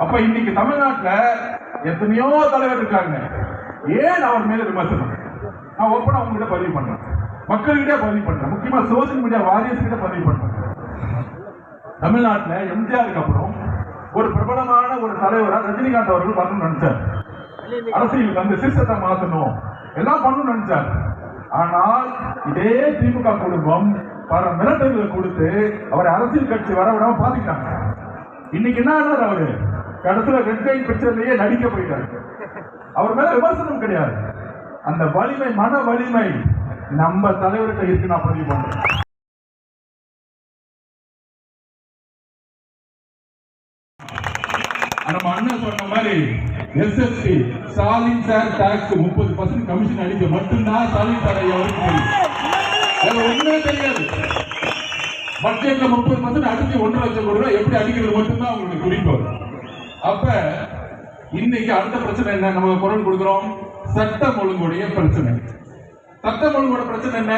அப்ப இன்னைக்கு தமிழ்நாட்டுல எத்தனையோ தலைவர் இருக்காங்க, ஏன் அவர் மேல விமர்சனம்? நான் ஓப்பனா உங்ககிட்ட பதிவு பண்றேன், மக்கள்கிட்ட பதிவு பண்றேன், முக்கியமா சோசியல் மீடியா வாரியர்ஸ் கிட்ட பதிவு பண்றேன். தமிழ்நாட்டுல எம்ஜிஆருக்கு அப்புறம் ஒரு பிரபலமான ஒரு தலைவரா ரஜினிகாந்த் அவர்கள் வரணும்னு நினைச்சார். அரசியல் வந்து சிஸ்டத்தை மாத்தணும் எல்லாம் பண்ணணும்னு நினைச்சார். ஆனால் இதே திமுக குடும்பம் பல மிரட்டல்களை கொடுத்து அவரை அரசியல் கட்சி வர விடாம பாத்துக்கிட்டாங்க. இன்னைக்கு என்ன ஆனார்? அவரு கடைசியில ரெட் ஜெயின் பிக்சர்லயே நடிக்க போயிட்டாரு. அவர் மேல விமர்சனம் கிடையாது. அந்த வலிமை, மன வலிமை நம்ம தலைவர்கிட்ட இருக்கு. நான் பதிவு பண்றேன். நம்ம அண்ணன் சொன்ன மாதிரி எஸ்எஸ்டி ஸ்டாலின் சார் டாக்ஸ் 30% கமிஷன் அடிக்க மட்டும்தான் ஸ்டாலின் சார் அவருக்கு தெரியும். ஒண்ணுமே தெரியாது. பட்ஜெட்ல 30% அடிச்சு 1.5 லட்சம் கோடி ரூபாய் எப்படி அடிக்கிறது மட்டும்தான் அவங்களுக்கு குறிப்பு. அப்ப இன்னைக்கு அடுத்த பிரச்சனை என்ன? நம்ம குரல் கொடுக்கிறோம், சட்டம் ஒழுங்குடைய பிரச்சனை. சட்டம் ஒழுங்கோட பிரச்சனை என்ன?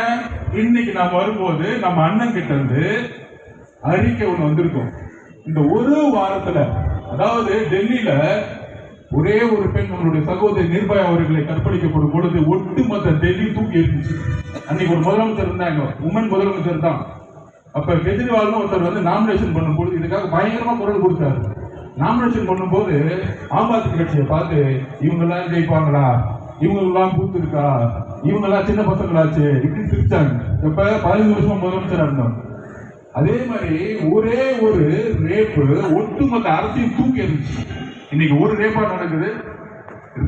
இன்னைக்கு நாம் வரும்போது நம்ம அண்ணன் கிட்ட இருந்து அறிக்கை ஒண்ணு வந்திருக்கும். இந்த ஒரு வாரத்துல, அதாவது டெல்லியில ஒரே ஒரு பெண் நம்மளுடைய சகோதரி நிர்பயா அவர்களை கற்பழிக்கப்படும் பொழுது ஒட்டுமொத்த டெல்லி தூக்கி இருந்துச்சு. அன்னைக்கு ஒரு முதலமைச்சர் இருந்தாங்க, உமன் முதலமைச்சர் தான். அப்ப கெஜ்ரிவால்னு ஒருத்தர் வந்து நாமினேஷன் பண்ணும்போது இதுக்காக பயங்கரமா குரல் கொடுத்தாரு. நாமினேஷன் பண்ணும்போது ஆம் ஆத்மி கட்சியை பார்த்து இவங்க எல்லாம் ஜெயிப்பாங்களா, இவங்க எல்லாம் பூத்து இருக்கா, இவங்க எல்லாம் சின்ன பசங்களாச்சு இப்படி சிரிச்சாங்க. இப்ப 15 வருஷமா முதலமைச்சரா இருந்தோம். அதே மாதிரி ஒரே ஒரு ரேப்பு ஒட்டுமொத்த அரசியல் தூக்கி இருந்துச்சு. இன்னைக்கு ஒரு ரேப்பா நடக்குது.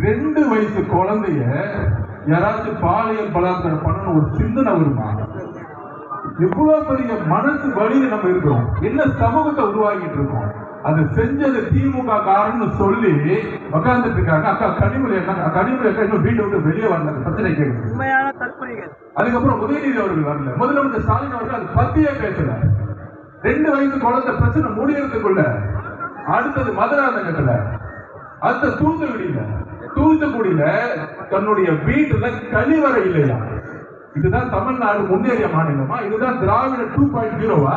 2 வயசு குழந்தைய யாராச்சும் பாலியல் பலாத்காரம் பண்ணணும் ஒரு சிந்தனை வருமா? எவ்வளவு பெரிய மனசு வழியில நம்ம இருக்கிறோம், என்ன சமூகத்தை உருவாக்கிட்டு இருக்கோம். அது செஞ்சது திமுக காரன்னு சொல்லி உட்கார்ந்துட்டு இருக்காங்க. அக்கா கனிமொழி அக்கா இன்னும் வீட்டை விட்டு வெளியே வரல, பிரச்சனை கேட்குது. அதுக்கப்புறம் உதயநிதி அவர்கள் வரல, முதலமைச்சர் ஸ்டாலின் அவர்கள் அது பத்தியே பேசல. 2 வயசு குழந்தை பிரச்சனை முடியறதுக்குள்ள அடுத்தது மதுராந்தகத்துல, அடுத்த தூத்துக்குடியில தன்னுடைய வீட்டுல கழிவறை இல்லையா? இதுதான் தமிழ்நாடு முன்னேறிய மாநிலமா? இதுதான் திராவிட 2.0வா?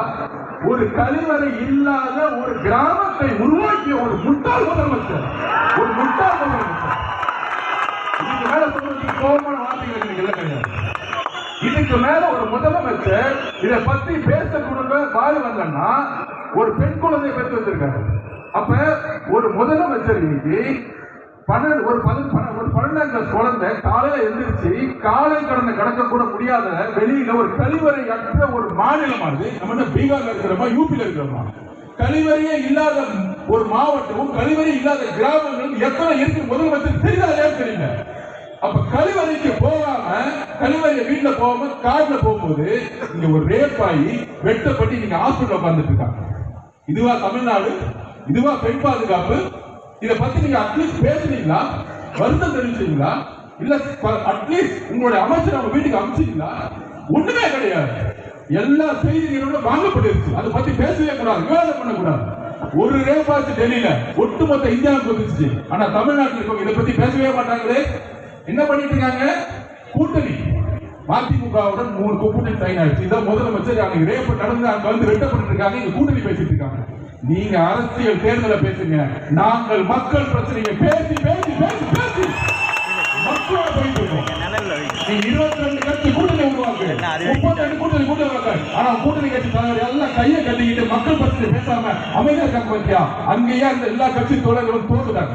ஒரு கழிவறை இல்லாத ஒரு கிராமத்தை உருவாக்கிய ஒரு முட்டாள் முதலமைச்சர், ஒரு முட்டாள் முதலமைச்சர். இதுக்கு மேல சொல்றதுக்கு கோபமான வார்த்தைகள் இன்னைக்கு கிடையாது. இதுக்கு மேல ஒரு முதலமைச்சர் இதை பத்தி பேசக்கூட வாய் வரலன்னா ஒரு பெண் குழந்தையை பெற்று வச்சிருக்காரு. அப்ப ஒரு முதலமைச்சர் இன்னைக்கு 12 குழந்தை காலையில எந்திரிச்சு காலை கடனை கடக்க கூட முடியாத வெளியில ஒரு கழிவறை அற்ற ஒரு மாநிலமானது நம்ம பீகார்ல இருக்கிறோமா, யூபியில இருக்கிறோமா? கழிவறையே இல்லாத ஒரு மாவட்டமும் கழிவறை இல்லாத கிராமங்களும் எத்தனை இருக்கு முதலமைச்சர் தெரியாதே தெரியல. அப்ப கழிவறைக்கு போகாம, கழிவறைய வீட்டுல போகாம காட்டுல போகும்போது இங்க ஒரு ரேப் ஆகி வெட்டப்பட்டு நீங்க ஹாஸ்பிட்டல் உட்கார்ந்துட்டு இருக்காங்க. இதுவா தமிழ்நாடு? இதுவா பெண் பாதுகாப்பு? இதை பத்தி நீங்க அட்லீஸ்ட் பேசுறீங்களா? வருத்தம் தெரிவிச்சீங்களா? இல்ல அட்லீஸ்ட் உங்களுடைய அமைச்சர் அவங்க வீட்டுக்கு அனுப்பிச்சீங்களா? ஒண்ணுமே கிடையாது. எல்லா செய்திகளும் வாங்கப்பட்டிருச்சு. அதை பத்தி பேசவே கூடாது, விவாதம் பண்ணக்கூடாது. ஒரு ரேப்பாச்சு டெல்லியில ஒட்டுமொத்த இந்தியாவுக்கு வந்துச்சு. ஆனா தமிழ்நாட்டில் இருக்கவங்க இதை பத்தி பேசவே மாட்டாங்களே. என்ன பண்ணிட்டு இருக்காங்க? கூட்டணி மதிமுகவுடன் 3 கூட்டணி சைன் ஆயிடுச்சு. இதான் முதலமைச்சர் அன்னைக்கு ரேப்பு நடந்து அங்க வந்து வெட்டப்பட்டு இருக்காங்க. இங்க கூட்டணி பேசிட்டு இருக்காங்க. நீங்க அரசியல் தேர்தலை பேசுங்க, நாங்கள் மக்கள் பிரச்சனையை பேசி பேசி பேசி பேசி மக்களோட போயிட்டு இருக்கோம். நீங்க 22 கட்சி கூட்டணி உருவாக்கு, 32 கூட்டணி உருவாக்கு. ஆனா கூட்டணி கட்சி தலைவர் எல்லாம் கையை கட்டிக்கிட்டு மக்கள் பிரச்சனை பேசாம அமைதியா இருக்காங்க. பத்தியா அங்கேயே அந்த எல்லா கட்சி தோழர்களும் தோற்றுட்டாங்க.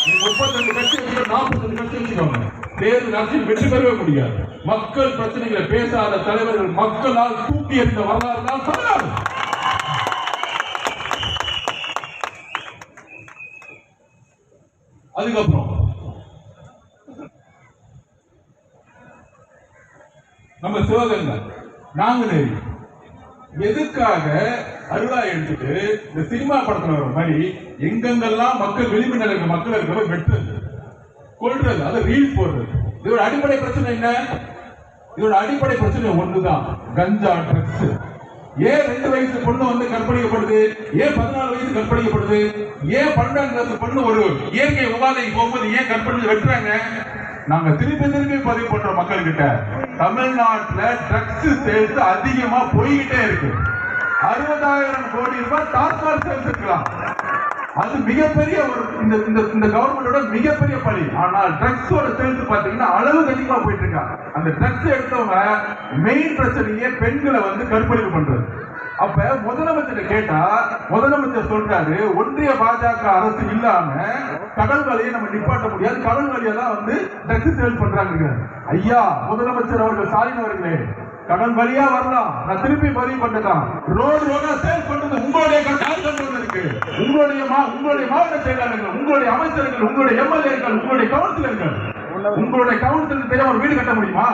32 கட்சி 45 கட்சி வச்சுக்கோங்க, தேர்தல் அரசியல் வெற்றி பெறவே முடியாது. மக்கள் பிரச்சனைகளை பேசாத தலைவர்கள் மக்களால் தூக்கி எறிந்த வரலாறு தான் தமிழ்நாடு. அதுக்கப்புறம் நம்ம சிவகங்கை நாங்குநேரி எதுக்காக அருளா எடுத்துட்டு இந்த சினிமா படத்துல வர மாதிரி எங்கெங்கெல்லாம் மக்கள் விளிம்பு நிலை மக்கள் இருக்கிற வெட்டுறது, கொள்றது, அதை ரீல்ஸ் போடுறது. இதோட அடிப்படை பிரச்சனை என்ன? இதோட அடிப்படை பிரச்சனை ஒண்ணுதான், கஞ்சா, ட்ரக்ஸ். ஏன் 2 வயசு பொண்ணு வந்து கற்பழிக்கப்படுது? ஏன் 14 வயசு கற்பழிக்கப்படுது? ஏன் 12 வயசு பொண்ணு ஒரு இயற்கை உபாதைக்கு போகும்போது ஏன் கற்பழிச்சு வெட்டுறாங்க? நாங்க திருப்பி பதிவு பண்றோம் மக்கள் கிட்ட. தமிழ்நாட்டுல ட்ரக்ஸ் சேல்ஸ் அதிகமா போய்கிட்டே இருக்கு. 60,000 கோடி ரூபாய் டாஸ்மாக் சேல்ஸ் இருக்கலாம். அது மிகப்பெரிய ஒரு இந்த கவர்மெண்டோட மிகப்பெரிய பழி. ஆனால் ட்ரக்ஸோட சேல்ஸ் பாத்தீங்கன்னா அளவுக்கு அதிகமா போயிட்டு இருக்காங்க. அந்த ட்ரக்ஸ் எடுத்தவங்க மெயின் பிரச்சனையே பெண்களை கற்பழிப்பு பண்றது. அப்ப முதலமைச்சர் கேட்டா முதலமைச்சர் சொல்றாரு, ஒன்றிய பாஜக அரசு இல்லாம கடல் வழியை நம்ம நிப்பாட்ட முடியாது, கடல் வழியெல்லாம் ட்ரக்ஸ் சேல் பண்றாங்க. ஐயா முதலமைச்சர் அவர்கள், ஸ்டாலின் அவர்களே, கடல் வழியா வரலாம், நான் திருப்பி பதிவு பண்ணலாம். ரோடா சேல் பண்றது உங்களுடைய இருக்கு. உங்களுடைய மாவட்ட செயலாளர்கள், உங்களுடைய அமைச்சர்கள், உங்களுடைய எம்எல்ஏக்கள், உங்களுடைய கவுன்சிலர்கள், உங்களுடைய கவுன்சிலர் தெரியாம ஒரு வீடு கட்ட முடியுமா?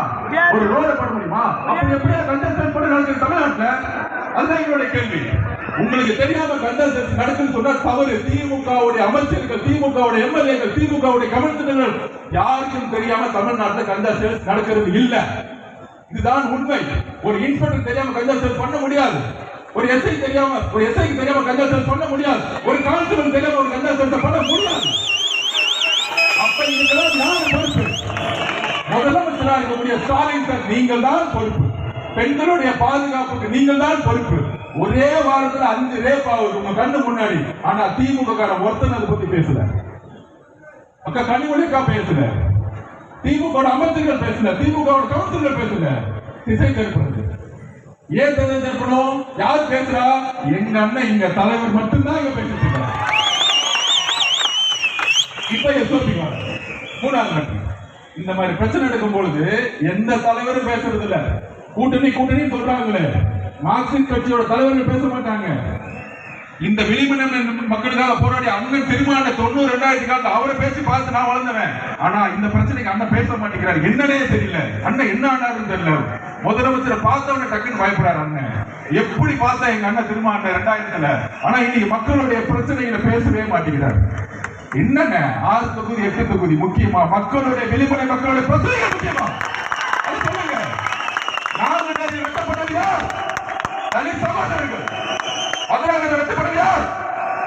ஒரு ரோட பண்ண முடியுமா? அப்படி எப்படியா கன்ஸ்ட்ரக்ஷன் பண்ண தமிழ்நாட்டுல? அதுதான் எங்களுடைய கேள்வி. உங்களுக்கு தெரியாம கன்ஸ்ட்ரக்ஷன் நடக்குன்னு சொன்னா தவறு. திமுகவுடைய அமைச்சர்கள், திமுகவுடைய எம்எல்ஏக்கள், திமுகவுடைய கவுன்சிலர்கள் யாருக்கும் தெரியாம தமிழ்நாட்டுல கன்ஸ்ட்ரக்ஷன் நடக்கிறது இல்ல. இதுதான் உண்மை. ஒரு இன்ஸ்பெக்டர் தெரியாம கன்ஸ்ட்ரக்ஷன் பண்ண முடியாது. ஒரு எஸ்ஐ தெரியாம கன்ஸ்ட்ரக்ஷன் பண்ண முடியாது. ஒரு கவுன்சிலர் தெரியாம ஒரு கன்ஸ்ட்ரக்ஷன் பண்ண முடியாது. அப்ப இதுக்கெல்லாம் யார் பொறுப்பு? முதலமைச்சராக இருக்கக்கூடிய ஸ்டாலின் சார், நீங்கள் தான் பொறுப்பு. பெண்களுடைய பாதுகாப்புக்கு நீங்கள் தான் பொறுப்பு. ஒரே வாரத்தில் 5 ரேப் ஆகுது உங்க கண்ணு முன்னாடி. ஆனா திமுக காரன் ஒருத்தன் அதை பத்தி பேசல. அக்கா கனிமொழிக்கா பேசல, திமுக அமைச்சர்கள் பேசல, திமுக கவுன்சிலர் பேசல. திசை திருப்பது. ஏன் திசை திருப்பணும்? யார் பேசுறா? எங்க அண்ணன், எங்க தலைவர் மட்டும்தான் இங்க பேசிட்டு இருக்காங்க. இப்ப எஸ்ஓபிங்க 3வது நாட்டு இந்த மாதிரி பிரச்சனை எடுக்கும் பொழுது எந்த தலைவரும் பேசுறது இல்ல. கூட்டணி சொல்றாங்களே, மார்க்சிஸ்ட் கட்சியோட தலைவர்கள் பேச மாட்டாங்க. இந்த விளிம்பின மக்களுக்காக போராடி அண்ணன் திருமான 90 2000 காலத்துல அவரை பேசி பார்த்து நான் வளர்ந்தவன். ஆனா இந்த பிரச்சனைக்கு அண்ணன் பேச மாட்டேங்கிறாரு. என்னன்னே தெரியல. அண்ணன் என்ன ஆனாருன்னு தெரியல. முதலமைச்சரை பார்த்தவன டக்குன்னு பயப்படுறாரு அண்ணன். எப்படி பார்த்தா எங்க அண்ணன் திருமான 2000ல. ஆனா இன்னைக்கு மக்களுடைய பிரச்சனைகளை பேசவே மாட்டேங்கிறார். என்னங்க 6 தொகுதி 8 தொகுதி முக்கியமா? மக்களுடைய விளிம்புனை மக்களுடைய பிரச்சனைகள் முக்கியமா? அது சொல்லுங்க. நாங்கள் வெட்டப்பட்டது யார்? தலித் சகோதரர்கள். மதுராந்தகர் வெட்டப்பட்டது யார்?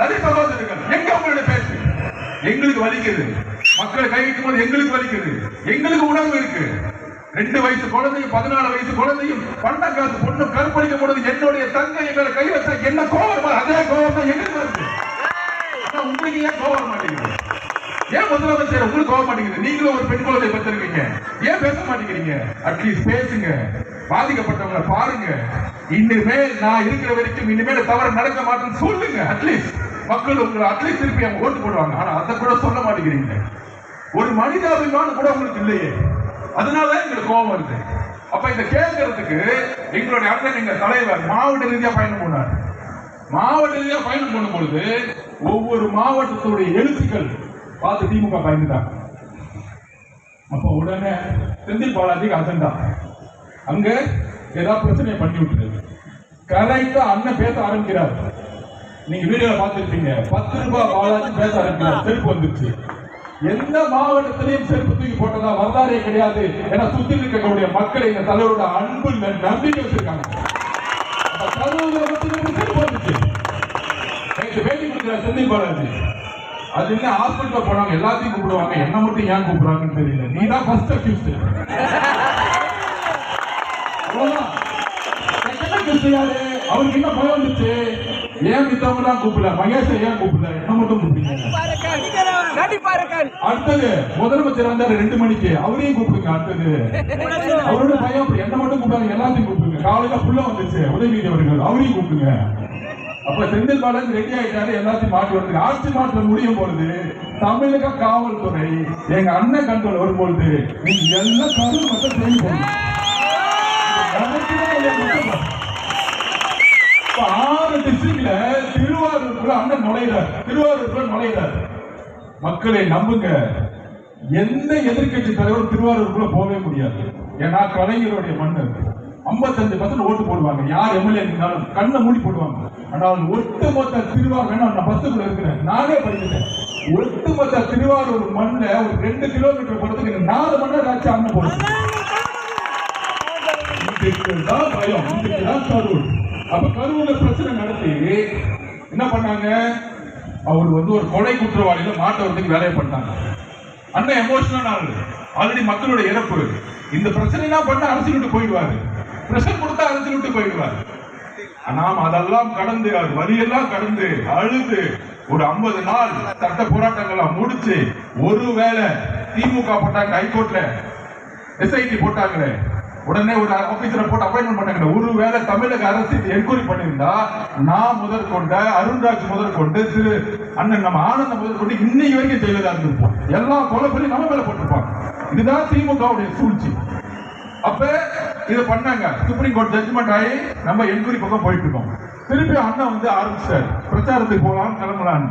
தலித் சகோதரர்கள். எங்க உங்களுடைய பேச்சு? எங்களுக்கு வலிக்குது. மக்களை கைவிக்கும் போது எங்களுக்கு வலிக்குது. எங்களுக்கு உணர்வு இருக்கு. 2 வயசு குழந்தையும் 14 வயசு குழந்தையும் 12 காசு பொண்ணு கற்பழிக்கும் பொழுது என்னுடைய தங்கை எங்களை கை வச்சா என்ன கோபமா? அதே கோபம் தான் எங்களுக்கு வருது. உங்களுக்கு ஏன் கோபம் மாட்டேங்குது? ஏன் முதலமைச்சர் உங்களுக்கு கோபம் மாட்டேங்குது? நீங்களும் ஒரு பெண் குழந்தை பெற்றிருக்கீங்க, ஏன் பேச மாட்டேங்கிறீங்க? அட்லீஸ்ட் பேசுங்க, பாதிக்கப்பட்டவங்களை பாருங்க. இனிமேல் நான் இருக்கிற வரைக்கும் இனிமேல் தவறு நடக்க மாட்டேன்னு சொல்லுங்க. அட்லீஸ்ட் மக்கள் உங்களை அட்லீஸ்ட் திருப்பி அவங்க ஓட்டு போடுவாங்க. ஆனா அதை கூட சொல்ல மாட்டேங்கிறீங்க. ஒரு மனிதாபிமானம் கூட உங்களுக்கு இல்லையே. அதனாலதான் எங்களுக்கு கோபம் வருது. அப்ப இதை கேட்கறதுக்கு எங்களுடைய அண்ணன், எங்க தலைவர் மாவட்ட ரீதியா பயணம் போனார். மாவட்ட ரீதியா பயணம் பண்ணும் பொழுது ஒவ்வொரு மாவட்டத்துடைய எழுத்துக்கள் பார்த்து திமுக பயந்துட்டாங்க. அப்ப உடனே செந்தில் பாலாஜிக்கு அஜெண்டா. அங்க ஏதாவது பிரச்சனையை பண்ணி விட்டுருது. கரெக்டா அண்ணன் பேச ஆரம்பிக்கிறார். நீங்க வீடியோல பார்த்திருப்பீங்க. 10 ரூபாய் பாலாஜி பேச ஆரம்பிக்கிறார். செருப்பு வந்துருச்சு. எந்த மாவட்டத்திலையும் செருப்பு தூக்கி போட்டதா வரலாறே கிடையாது. ஏன்னா சுத்தி இருக்கக்கூடிய மக்களை இந்த தலைவரோட அன்பு நம்பிக்கை வச்சிருக்காங்க. செந்தில் பாலாஜி அது என்ன ஹாஸ்பிட்டல் போனாங்க, எல்லாத்தையும் கூப்பிடுவாங்க, என்ன மட்டும் ஏன் கூப்பிடுறாங்கன்னு தெரியல. நீ தான் ஃபர்ஸ்ட் அக்யூஸ்ட். அவருக்கு என்ன பயம் வந்துச்சு? ஏன் மித்தவங்க தான் கூப்பிடல, மகேஷ் ஏன் கூப்பிடல, என்ன மட்டும் கூப்பிடுங்க. அடுத்தது முதலமைச்சர் வந்தாரு 2 மணிக்கு, அவரையும் கூப்பிடுங்க. அடுத்தது அவரோட பயம், என்ன மட்டும் கூப்பிடாங்க, எல்லாத்தையும் கூப்பிடுங்க. காலையில புள்ள வந்துச்சு உதயநிதி அவர்கள், அவரையும் கூப்பிடுங்க. அப்ப செந்தில் பாலாஜி ரெடி ஆயிட்டாரு, எல்லாத்தையும் மாற்றி வருது. ஆட்சி மாற்றம் முடியும் பொழுது தமிழக காவல்துறை எங்க அண்ணன் கண்ட்ரோல் வரும்பொழுது நீங்க எல்லாம் கருவு மட்டும் செய்ய போகுது. 6 டிஸ்ட்ரிக்ட்ல திருவாரூருக்குள்ள அண்ணன் நுழையிறார். மக்களை நம்புங்க, எந்த எதிர்கட்சி தலைவர் திருவாரூருக்குள்ள போகவே முடியாது. ஏன்னா கலைஞருடைய மண்ணு 55% ஓட்டு போடுவாங்க. யார் எம்எல்ஏ இருந்தாலும் கண்ணை மூடி போடுவாங்க. ஆனால் ஒட்டுமொத்த திருவாரூர், நான் பஸ்ஸுக்குள்ள இருக்கிறேன், நானே படிக்கிறேன். ஒட்டுமொத்த திருவாரூர் மண்ணை ஒரு 2 கிலோமீட்டர் போறதுக்கு 4 மணி நேரம் ஆச்சு அண்ணன் போடுறது. பயம். கரூர். அப்ப கரூர்ல பிரச்சனை நடத்தி என்ன பண்ணாங்க? அவர் ஒரு கொலை குற்றவாளியில மாட்டவர்களுக்கு வேலையை பண்ணாங்க. அண்ணன் எமோஷனல் ஆளு, ஆல்ரெடி மக்களுடைய இறப்பு. இந்த பிரச்சனை எல்லாம் பண்ண அரசியல் விட்டு போயிடுவாரு, பிரஷர் கொடுத்தா அரசியல் விட்டு போயிடுவாரு. நாம் அதெல்லாம் கடந்து, வரியெல்லாம் கடந்து அழுது ஒரு 50 நாள் சட்ட போராட்டங்களை முடிச்சு ஒருவேளை திமுக போட்டாங்க ஹைகோர்ட்ல எஸ்ஐடி போட்டாங்களே, உடனே ஒரு ஆபீசரை போட்டு அப்பாயின்மெண்ட் பண்ணாங்க. ஒருவேளை தமிழக அரசு என்கொயரி பண்ணியிருந்தா நான் முதற்கொண்ட அருண்ராஜ் முதற்கொண்டு திரு அண்ணன் நம்ம ஆனந்த முதற்கொண்டு இன்னைக்கு வரைக்கும் ஜெயிலா இருந்திருப்போம். எல்லா கொலை பண்ணி நம்ம மேல போட்டிருப்பாங்க. இதுதான் திமுகவுடைய சூழ்ச்சி. அப்ப இதை பண்ணாங்க. சுப்ரீம் கோர்ட் ஜட்ஜ்மெண்ட் ஆகி நம்ம என்கொயரி பக்கம் போயிட்டு இருக்கோம். திருப்பி அண்ணன் வந்து ஆரம்பிச்சாரு பிரச்சாரத்துக்கு போகலாம் கிளம்பலான்னு.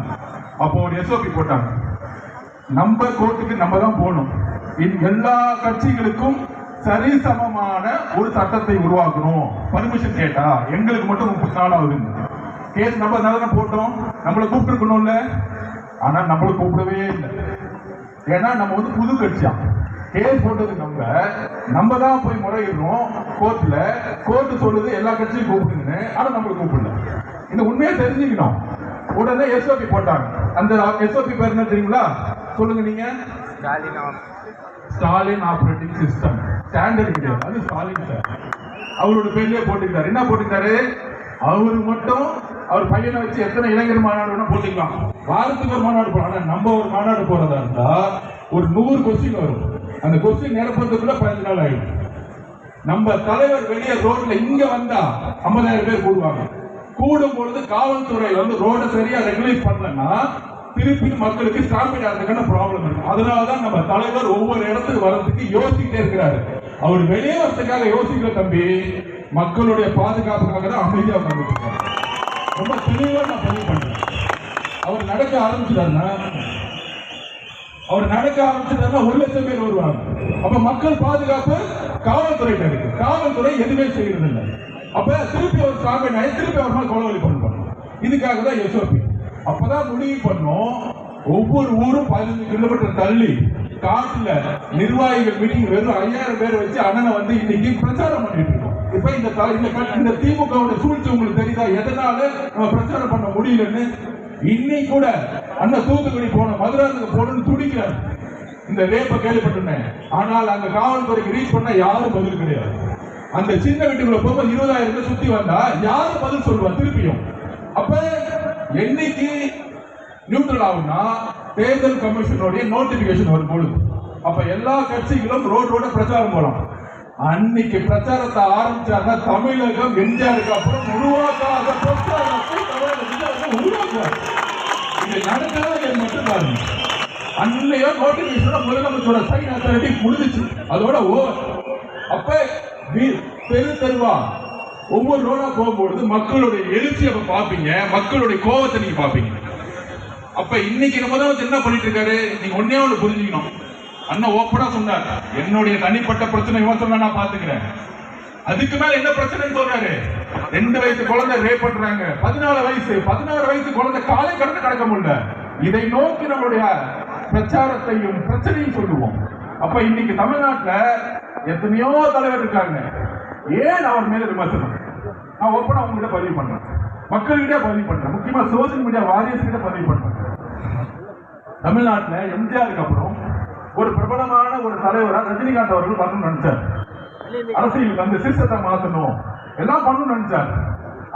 அப்போ ஒரு எஸ்ஓபி போட்டாங்க. நம்ம கோர்ட்டுக்கு நம்ம தான் போகணும். எல்லா கட்சிகளுக்கும் சரிசமமான ஒரு சட்டத்தை உருவாக்கணும். பர்மிஷன் கேட்டா எங்களுக்கு மட்டும் 30 நாள் ஆகுது. கேஸ் நம்ம தானே போட்டோம், நம்மளை கூப்பிட்டுருக்கணும்ல. ஆனா நம்மளை கூப்பிடவே இல்லை. ஏன்னா நம்ம வந்து புது கட்சியா கேஸ் போட்டது நம்ம தான் போய் முறையிடுறோம் கோர்ட்ல. கோர்ட் சொல்லுது எல்லா கட்சியும் கூப்பிடுங்கன்னு, ஆனா நம்மளை கூப்பிடல. இந்த உண்மையை தெரிஞ்சுக்கணும். உடனே எஸ்ஓபி போட்டாங்க. அந்த எஸ்ஓபி பேர் என்ன தெரியுங்களா? சொல்லுங்க நீங்க. Stalin operating system. ஸ்டாண்டர்ட் கிடையாது, அது ஸ்டாலின் சார் அவரோட பேர்லயே போட்டுக்கிட்டாரு. என்ன போட்டுக்கிட்டாரு? அவரு மட்டும் அவர் பையனை வச்சு எத்தனை இளைஞர் மாநாடு வேணா போட்டுக்கலாம், வாரத்துக்கு ஒரு மாநாடு போடலாம். நம்ம ஒரு மாநாடு போறதா இருந்தா ஒரு 100 கொஸ்டின் வரும். அந்த கொஸ்டின் நிரப்பத்துக்குள்ள 15 நாள் ஆயிடும். நம்ம தலைவர் வெளியே ரோட்ல இங்க வந்தா 50,000 பேர் கூடுவாங்க. கூடும் பொழுது காவல்துறை வந்து ரோட சரியா ரெகுலேட் பண்ணலன்னா திருப்பி மக்களுக்கு ஸ்டாம்பிட் ஆகிறதுக்கான ப்ராப்ளம் இருக்கு. அதனாலதான் நம்ம தலைவர் ஒவ்வொரு இடத்துக்கு வர்றதுக்கு யோசிச்சுட்டே இருக்கிறாரு. அவர் வெளியே வரதுக்காக யோசிக்கிற தம்பி, மக்களுடைய பாதுகாப்புக்காக தான் அமைதியா உட்கார்ந்து ரொம்ப தெளிவா நான் பதிவு பண்றேன். அவர் நடக்க ஆரம்பிச்சிட்டாருன்னா 1 லட்சம் பேர் வருவாங்க. அப்ப மக்கள் பாதுகாப்பு காவல்துறை இருக்கு. காவல்துறை எதுவுமே செய்யறது இல்லை. அப்ப திருப்பி ஒரு ஸ்டாம்பிட் ஆகி திருப்பி அவர் மேல கொலை பண்ணணும். இதுக்காக தான் எஸ்ஓபி. அப்பதான் முடிவு பண்ணோம். ஒவ்வொரு ஊரும் 15 கிலோமீட்டர் தள்ளி காட்டுல நிர்வாகிகள் மீட்டிங் வெறும் 5000 பேர் வச்சு அண்ணனை வந்து இன்னைக்கு பிரச்சாரம் பண்ணிட்டு இருக்கோம். இப்ப இந்த திமுக சூழ்ச்சி உங்களுக்கு தெரியுதா? எதனால நம்ம பிரச்சாரம் பண்ண முடியலன்னு. இன்னைக்கு கூட அண்ணன் தூத்துக்குடி போன மதுராந்துக்கு போகணும்னு துடிக்கிறார். இந்த ரேப்ப கேள்விப்பட்டேன். ஆனால் அந்த காவல்துறைக்கு ரீச் பண்ண யாரும் பதில் கிடையாது. அந்த சின்ன வீட்டுக்குள்ள போக 20,000 பேர் சுத்தி வந்தா யாரும் பதில் சொல்லுவா திருப்பியும். அப்ப என்னைக்கு நியூட்ரல் ஆகும்னா தேர்தல் கமிஷனுடைய நோட்டிபிகேஷன் வரும் பொழுது அப்ப எல்லா கட்சிகளும் ரோட பிரச்சாரம் போலாம். அன்னைக்கு பிரச்சாரத்தை ஆரம்பிச்சாங்க. தமிழகம் எம்ஜிஆருக்கு அப்புறம் உருவாக்காத பிரச்சாரத்தை உருவாக்குவார். இது நடந்தது மட்டும் பாருங்க. அன்னையோ நோட்டிபிகேஷன் முதலமைச்சரோட சைன் அத்தாரிட்டி முடிஞ்சிச்சு. அதோட அப்ப தெரு தெருவா ஒவ்வொரு ரோடா போகும்பொழுது மக்களுடைய எழுச்சியை பார்ப்பீங்க, மக்களுடைய கோபத்தை நீங்க பார்ப்பீங்க. அப்ப இன்னைக்கு முதலமைச்சர் என்ன பண்ணிட்டு இருக்காரு? நீங்க ஒன்னே ஒண்ணு புரிஞ்சுக்கணும். அண்ணன் ஓப்பனா சொன்னார், என்னுடைய தனிப்பட்ட பிரச்சனை விமர்சனம் நான் பாத்துக்கிறேன். அதுக்கு மேல என்ன பிரச்சனைன்னு சொல்றாரு? 2 வயசு குழந்தை ரேப் பண்றாங்க, 16 வயசு குழந்தை காலை கடந்து நடக்க முடியல. இதை நோக்கி நம்மளுடைய பிரச்சாரத்தையும் பிரச்சனையும் சொல்லுவோம். அப்ப இன்னைக்கு தமிழ்நாட்டுல எத்தனையோ தலைவர் இருக்காங்க. ஏன் அவர் மேல விமர்சனம்? நான் ஓப்பனா உங்ககிட்ட பதிவு பண்றேன், மக்கள்கிட்ட பதிவு பண்றேன், முக்கியமா சோசியல் மீடியா வாரியர்ஸ் கிட்ட பதிவு பண்றேன். தமிழ்நாட்டுல எம்ஜிஆருக்கு அப்புறம் ஒரு பிரபலமான ஒரு தலைவரா ரஜினிகாந்த் அவர்கள் வரணும்னு நினைச்சார். அரசியல் வந்து சிஸ்டத்தை மாற்றணும் எல்லாம் பண்ணணும்னு நினைச்சார்.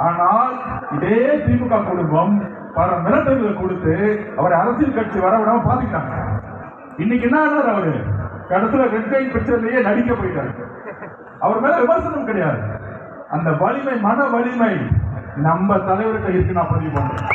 ஆனால் இதே திமுக குடும்பம் பல மிரட்டல்களை கொடுத்து அவரை அரசியல் கட்சி வர விடாம பாத்துக்கிட்டாங்க. இன்னைக்கு என்ன ஆனார்? அவரு கடைசியில ரெட் லைன் பிக்சர்லயே நடிக்க போயிட்டாரு. அவர் மேல விமர்சனம் கிடையாது. அந்த வலிமை, மன வலிமை நம்ம தலைவர்கிட்ட இருக்கு. நான் பதிவு பண்றேன்.